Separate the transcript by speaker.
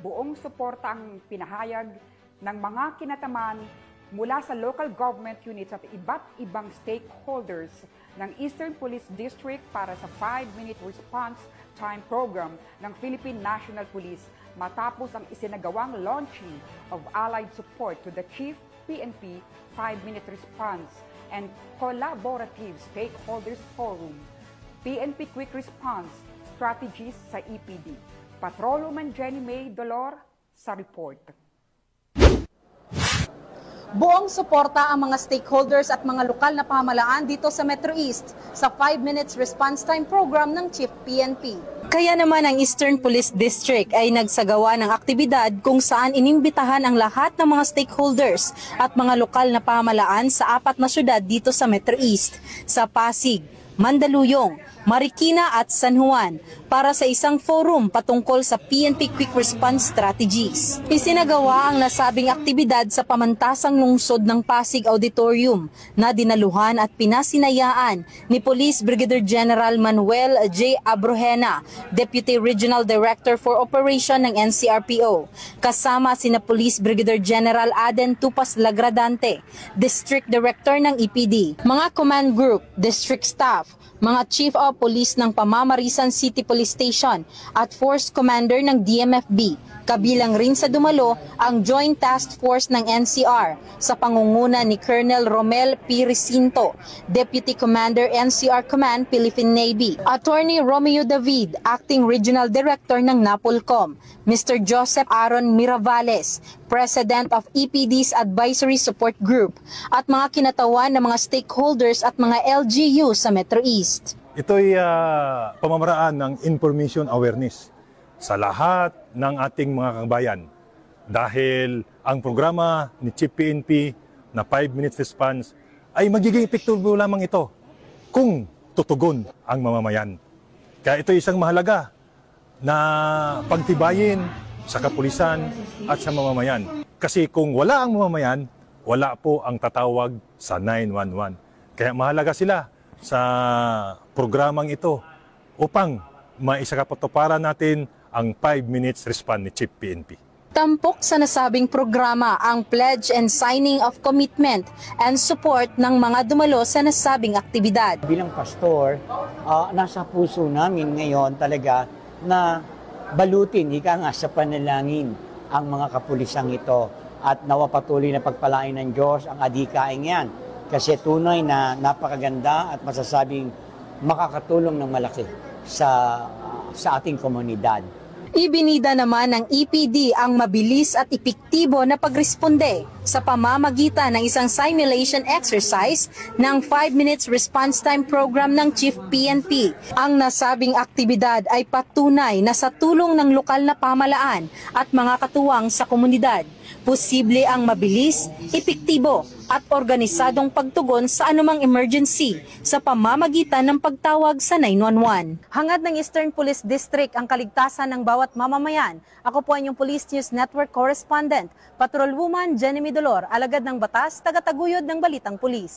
Speaker 1: buong suporta ang pinahayag ng mga kinataman mula sa local government units at iba't ibang stakeholders ng Eastern Police District para sa 5-minute response time program ng Philippine National Police matapos ang isinagawang launching of allied support to the Chief PNP 5-minute response and collaborative stakeholders forum. PNP Quick Response Strategies sa EPD. Patrolwoman Jenny May Dolor sa report.
Speaker 2: Buong suporta ang mga stakeholders at mga lokal na pamahalaan dito sa Metro East sa 5 minutes response time program ng Chief PNP. Kaya naman ang Eastern Police District ay nagsagawa ng aktibidad kung saan inimbitahan ang lahat ng mga stakeholders at mga lokal na pamahalaan sa 4 na syudad dito sa Metro East, sa Pasig, Mandaluyong, Marikina at San Juan para sa isang forum patungkol sa PNP Quick Response Strategies. Isinagawa ang nasabing aktibidad sa pamantasang lungsod ng Pasig Auditorium na dinaluhan at pinasinayaan ni Police Brigadier General Manuel J. Abrojena, Deputy Regional Director for Operation ng NCRPO, kasama sina Police Brigadier General Aden Tupas Lagradante, District Director ng EPD, mga command group, district staff, mga Chief of Police ng Pamamarisan City Police Station at Force Commander ng DMFB. Kabilang rin sa dumalo ang Joint Task Force ng NCR sa pangunguna ni Colonel Romel P. Recinto, Deputy Commander NCR Command Philippine Navy, Attorney Romeo David, Acting Regional Director ng NAPOLCOM, Mr. Joseph Aaron Miravales, President of EPD's Advisory Support Group, at mga kinatawan ng mga stakeholders at mga LGU sa Metro East.
Speaker 3: Ito'y pamamaraan ng information awareness sa lahat ng ating mga kabayan dahil ang programa ni Chief PNP na 5 minutes response ay magiging epektibo lamang ito kung tutugon ang mamamayan. Kaya ito isang mahalaga na pagtibayin sa kapulisan at sa mamamayan. Kasi kung wala ang mamamayan, wala po ang tatawag sa 911. Kaya mahalaga sila sa programang ito upang maisakapatuparan natin ang 5 minutes response ni Chief PNP.
Speaker 2: Tampok sa nasabing programa ang pledge and signing of commitment and support ng mga dumalo sa nasabing aktibidad.
Speaker 4: Bilang pastor, nasa puso namin ngayon talaga na balutin, ika nga sa panalangin ang mga kapulisang ito at nawapatuloy na pagpalain ng Diyos ang adhikain yan. Kasi tunay na napakaganda at masasabing makakatulong ng malaki sa ating komunidad.
Speaker 2: Ibinida naman ng EPD ang mabilis at epektibo na pagresponde sa pamamagitan ng isang simulation exercise ng 5 minutes response time program ng Chief PNP. Ang nasabing aktibidad ay patunay na sa tulong ng lokal na pamahalaan at mga katuwang sa komunidad, posible ang mabilis, epektibo at organisadong pagtugon sa anumang emergency sa pamamagitan ng pagtawag sa 911. Hangad ng Eastern Police District ang kaligtasan ng bawat mamamayan. Ako po ang inyong Police News Network Correspondent, Patrolwoman Jenny May Dolor, alagad ng batas, tagataguyod ng Balitang Pulis.